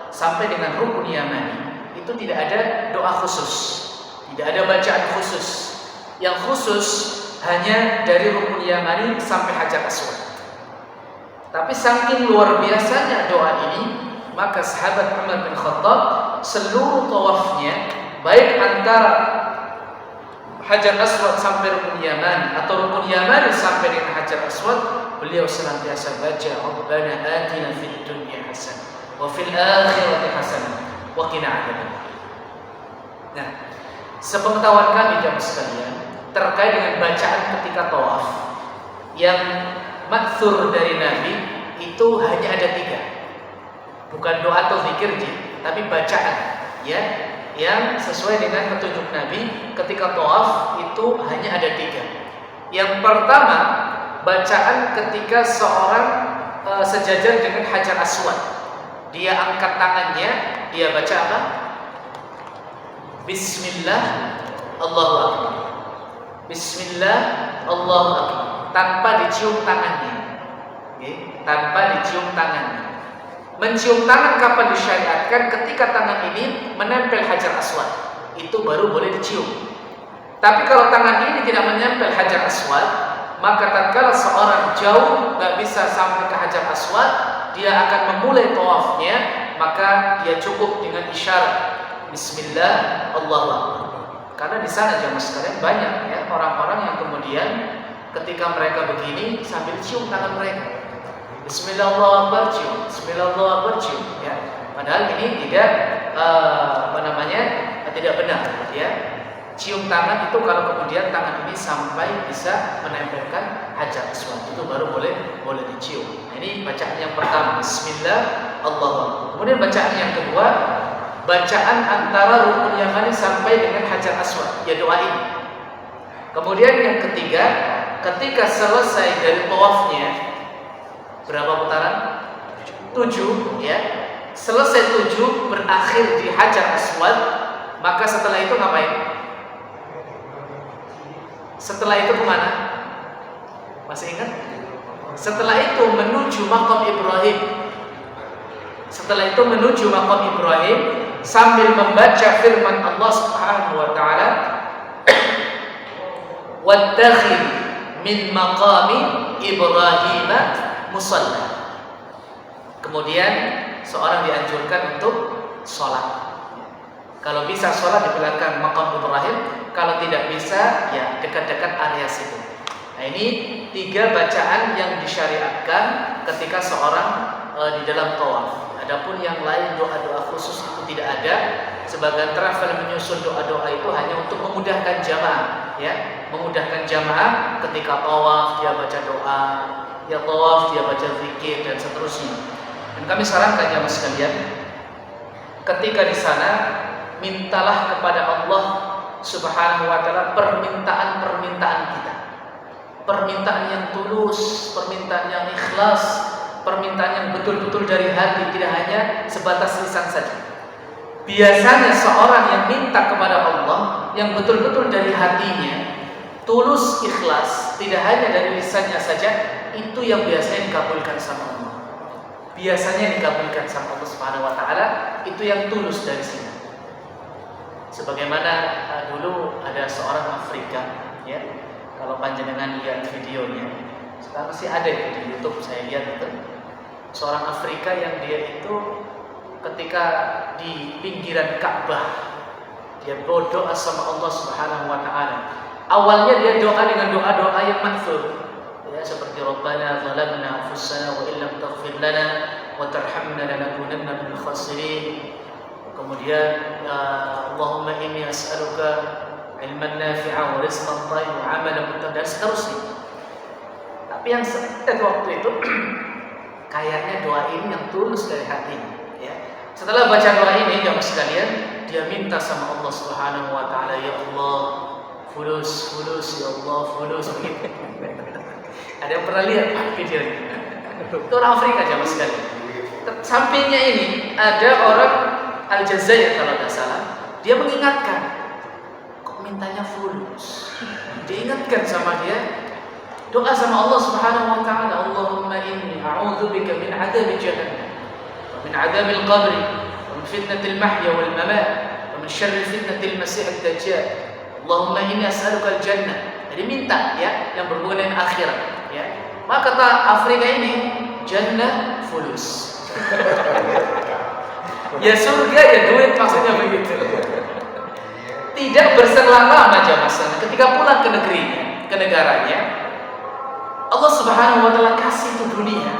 sampai dengan rukun Yamani itu tidak ada doa khusus, tidak ada bacaan khusus. Yang khusus hanya dari rukun Yamani sampai Hajar Aswad. Tapi saking luar biasanya doa ini, maka sahabat Umar bin Khattab seluruh tawafnya, baik antara Hajar Aswad sampai rukun Yamani atau rukun Yamani sampai dengan Hajar Aswad, beliau senantiasa baca Rabbana atina fid dunya hasanah wa fil akhirati hasanah wa qina adzabannar. Nah, sepengetahuan kami jamaah sekalian, terkait dengan bacaan ketika tawaf. Yang maksur dari Nabi itu hanya ada 3, bukan doa atau zikir, tapi bacaan, ya, yang sesuai dengan petunjuk Nabi ketika tawaf itu hanya ada 3. Yang pertama, bacaan ketika seorang sejajar dengan Hajar Aswad. Dia angkat tangannya, dia baca apa? Bismillah, Allahu Akbar. Bismillah, Allahu Akbar. Tanpa dicium tangannya, tanpa dicium tangannya. Mencium tangan kapan disyariatkan? Ketika tangan ini menempel Hajar Aswad, itu baru boleh dicium. Tapi kalau tangan ini tidak menempel Hajar Aswad, maka tatkala seorang jauh nggak bisa sampai ke Hajar Aswad, dia akan memulai tawafnya, maka dia cukup dengan isyarat Bismillah, Allahu Akbar. Karena di sana jamaah sekalian banyak ya orang-orang yang kemudian ketika mereka begini sambil cium tangan mereka. Bismillah, Allahu Akbar, cium. Bismillah, Allahu Akbar, cium. Ya. Padahal ini tidak tidak benar. Ya. Cium tangan itu kalau kemudian tangan ini sampai bisa menempelkan Hajar Aswad, itu baru boleh dicium. Nah, ini bacaan yang pertama, Bismillah, Allahu Akbar. Kemudian bacaan yang kedua, bacaan antara rukun yamani sampai dengan Hajar Aswad, ya doa ini. Kemudian yang ketiga, ketika selesai dari tawafnya, berapa putaran? 7, ya. Selesai 7 berakhir di Hajar Aswad, maka setelah itu ngapain? Setelah itu kemana? Masih ingat? Setelah itu menuju Maqam Ibrahim. Setelah itu menuju Maqam Ibrahim sambil membaca firman Allah Subhanahu wa taala, "Wattakhid min maqami Ibrahim musalla." Kemudian seorang dianjurkan untuk sholat. Kalau bisa sholat di belakang Maqam Ibrahim, kalau tidak bisa ya dekat-dekat area situ. Nah, ini 3 bacaan yang disyariatkan ketika seorang di dalam tawaf. Adapun yang lain doa-doa khusus itu tidak ada. Sebagian travel menyusun doa-doa itu hanya untuk memudahkan jamaah, ya, memudahkan jamaah ketika tawaf dia baca doa, ya tawaf dia baca zikir dan seterusnya. Dan kami sarankan jamaah sekalian, ketika di sana mintalah kepada Allah Subhanahu wa taala permintaan-permintaan kita. Permintaan yang tulus, permintaan yang ikhlas, permintaan yang betul-betul dari hati, tidak hanya sebatas lisan saja. Biasanya seorang yang minta kepada Allah yang betul-betul dari hatinya, tulus, ikhlas, tidak hanya dari lisannya saja, itu yang biasanya dikabulkan sama Allah. Biasanya dikabulkan sama Allah Subhanahu wa taala, itu yang tulus dari sini. Sebagaimana dulu ada seorang Afrika, ya, kalau panjenengan lihat videonya, sekarang masih ada itu di YouTube, saya lihat itu, seorang Afrika yang dia itu ketika di pinggiran Ka'bah, dia berdoa sama Allah Subhanahu wa taala. Awalnya dia doa dengan doa-doa yang maksur, ya, seperti Rabbana zalamna anfusana wa illam taghfir lana wa tarhamna lanakunanna minal khasirin. Kemudian Allahumma inni as'aluka ilman nafi'a wa rizqan thayyiban wa 'amalan mutaqabbal, dan seterusnya. Tapi yang setiap waktu itu kayaknya doa ini yang tulus dari hatinya, ya. Setelah baca doa ini jamaah sekalian, dia minta sama Allah Subhanahu wa taala, ya Allah, fulus ya Allah, fulus begitu. Ada yang pernah lihat videonya? Itu orang Afrika jamaah sekalian. Sampingnya ini ada orang Aljazair kalau tidak salah, dia mengingatkan, kok mintanya fulus? Diingatkan sama dia, doa sama Allah Subhanahu wa taala, Allahumma inni a'udzubika min 'adzabi jahannam wa min 'adzabil qabri wa min fitnatil mahya wal mamat wa min syarri fitnatil masih ad-dajjal. Allahumma inni as'aluka al-jannah. Jadi minta, ya, yang berhubungan dengan akhirat, ya. Maka kata Afrika ini, jannah fulus. Ya surga ya duit, maksudnya begitu. Tidak berselang lama jamaah ketika pulang ke negerinya, ke negaranya, Allah Subhanahu wa taala kasih itu dunia.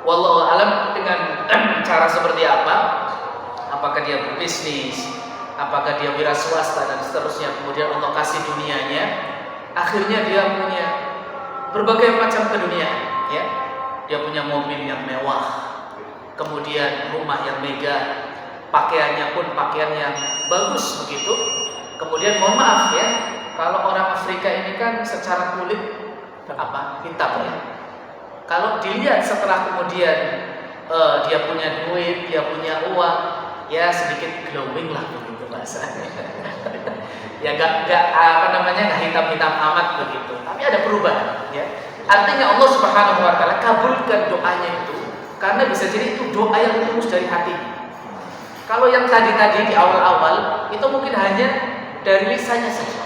Wallahu alam dengan cara seperti apa? Apakah dia berbisnis apakah dia wira swasta dan seterusnya, kemudian Allah kasih dunianya, akhirnya dia punya berbagai macam keduniaan, ya. Dia punya mobil yang mewah, kemudian rumah yang megah, pakaiannya pun pakaian yang bagus begitu. Kemudian mohon maaf ya, kalau orang Afrika ini kan secara kulit hitam ya. Kalau dilihat setelah kemudian dia punya duit, dia punya uang, ya sedikit glowing lah begitu bahasanya. Ya nggak hitam-hitam amat begitu, tapi ada perubahan ya. Artinya Allah Subhanahu wa taala kabulkan doanya itu karena bisa jadi itu doa yang tulus dari hati. Kalau yang tadi di awal-awal itu mungkin hanya dari lisannya saja,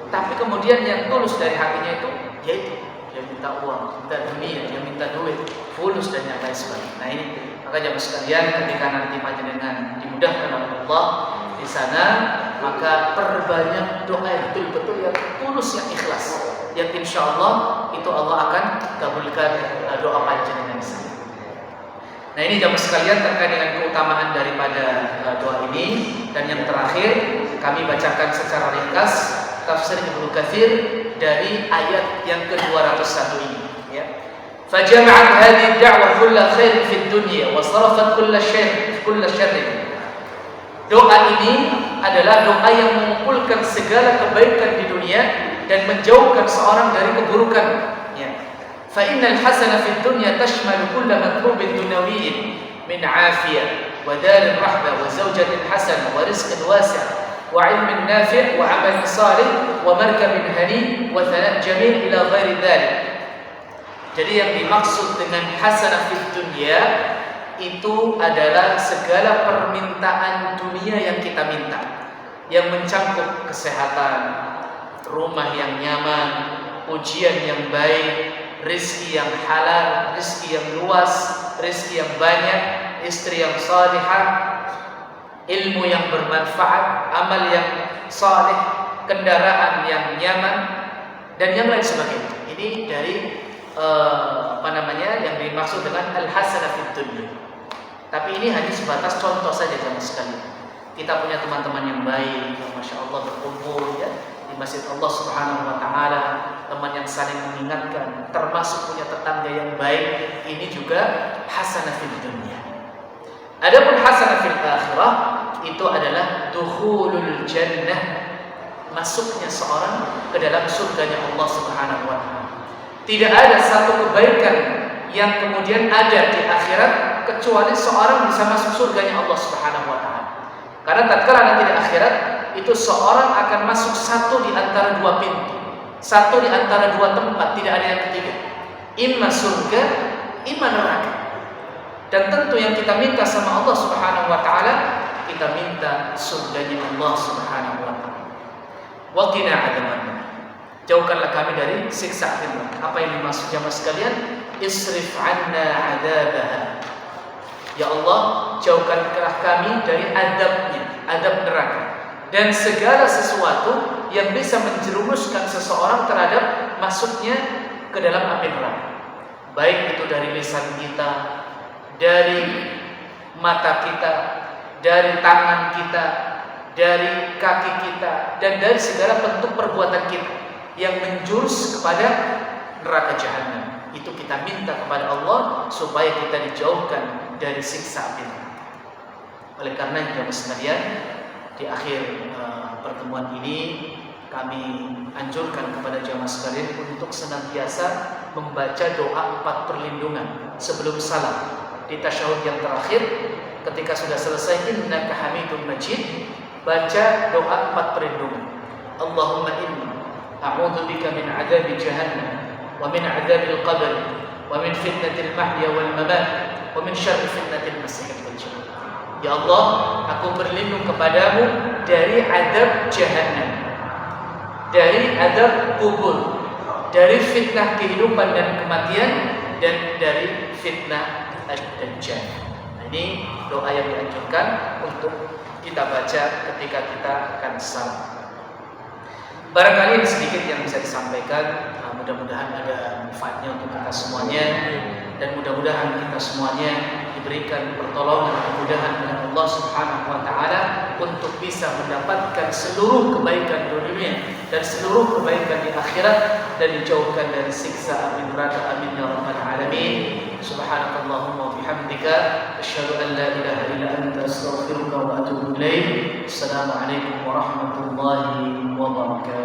tapi kemudian yang tulus dari hatinya itu yaitu dia minta uang, minta dunia, dia minta duit, fulus dan yang lain sebagainya. Nah ini maka jamaah sekalian, ketika nanti panjenengan dimudahkan oleh Allah di sana, maka perbanyak doa yang betul-betul yang tulus, yang ikhlas, yang insya Allah itu Allah akan kabulkan doa panjenengan di sana. Nah ini jamaah sekalian terkait dengan keutamaan daripada doa ini. Dan yang terakhir kami bacakan secara ringkas tafsir Ibnu Katsir dari ayat yang ke-201 ini ya. Fajama'at hadhihi ad-da'wah kull khair fi dunya wa sarafat kull syarr. Doa ini adalah doa yang mengumpulkan segala kebaikan di dunia dan menjauhkan seorang dari keburukan ya. Fa innal hasana fid dunya tashmalu kull matlubin dunawiyyin min 'afiyah wa darin rahbah wa zawjatin hasanah wa rizqin wasi'. وعلم نافع وعمل صالح ومركب هني وثناء جميل إلى غير ذلك. Jadi yang dimaksud dengan hasanah fid dunya itu adalah segala permintaan dunia yang kita minta, yang mencangkup kesehatan, rumah yang nyaman, ujian yang baik, rizki yang halal, rizki yang luas, rizki yang banyak, istri yang salihah, ilmu yang bermanfaat, amal yang saleh, kendaraan yang nyaman, dan yang lain sebagainya. Ini dari yang dimaksud dengan al-hasanah fid dunya. Tapi ini hanya sebatas contoh saja jamaah sekalian. Kita punya teman-teman yang baik, yang masya Allah berkumpul ya di masjid Allah Subhanahu wa taala, teman yang saling mengingatkan, termasuk punya tetangga yang baik, ini juga hasanah fid dunya. Adapun hasanah fil akhirah itu adalah dukhulul jannah, masuknya seorang ke dalam surganya Allah Subhanahu wa taala. Tidak ada satu kebaikan yang kemudian ada di akhirat kecuali seorang bisa masuk surganya Allah Subhanahu wa taala. Karena tatkala nanti di akhirat itu seorang akan masuk satu di antara dua pintu, satu di antara dua tempat, tidak ada yang ketiga. Imma surga, imma neraka. Dan tentu yang kita minta sama Allah Subhanahu wa taala, kita minta surganya Allah Subhanahu wa taala. Wa qina adzabannar. Jauhkanlah kami dari siksa api neraka. Apa yang dimaksud jamaah sekalian? Isrif 'anna 'adzabaha. Ya Allah, jauhkanlah kami dari adabnya, adab neraka, dan segala sesuatu yang bisa menjerumuskan seseorang terhadap masuknya ke dalam api neraka. Baik itu dari lisan kita, dari mata kita, dari tangan kita, dari kaki kita, dan dari segala bentuk perbuatan kita yang menjurus kepada neraka jahanam. Itu kita minta kepada Allah supaya kita dijauhkan dari siksa api neraka. Oleh karena jamaah sekalian, di akhir pertemuan ini kami anjurkan kepada jamaah sekalian untuk senantiasa membaca doa 4 perlindungan sebelum salam. Di tasyahud yang terakhir ketika sudah selesai innaka hamidun majid, baca doa 4 perlindungan. Allahumma inni a'udzu bika min 'adzabi jahannam wa min 'adzabil qabr wa min fitnatil mahya wal mamat wa min syarri fitnatil masiihid dajjal. Ya Allah, aku berlindung kepadamu dari azab jahannam, dari azab kubur, dari fitnah kehidupan dan kematian, dan dari fitnah ad-dajjal. Nah, ini doa yang dianjurkan untuk kita baca ketika kita akan salam. Barangkali ini sedikit yang bisa disampaikan. Mudah-mudahan ada manfaatnya untuk kita semuanya, dan mudah-mudahan kita semuanya diberikan pertolongan, kemudahan oleh Allah Subhanahu wa taala untuk untuk bisa mendapatkan seluruh kebaikan dunia dan seluruh kebaikan di akhirat, dan dijauhkan dari siksa api neraka. Amin ya rabbal alamin. Subhanakallahumma wa bihamdika asyhadu an la ilaha illa anta astaghfiruka wa atubu ilaik. Assalamualaikum warahmatullahi wabarakatuh.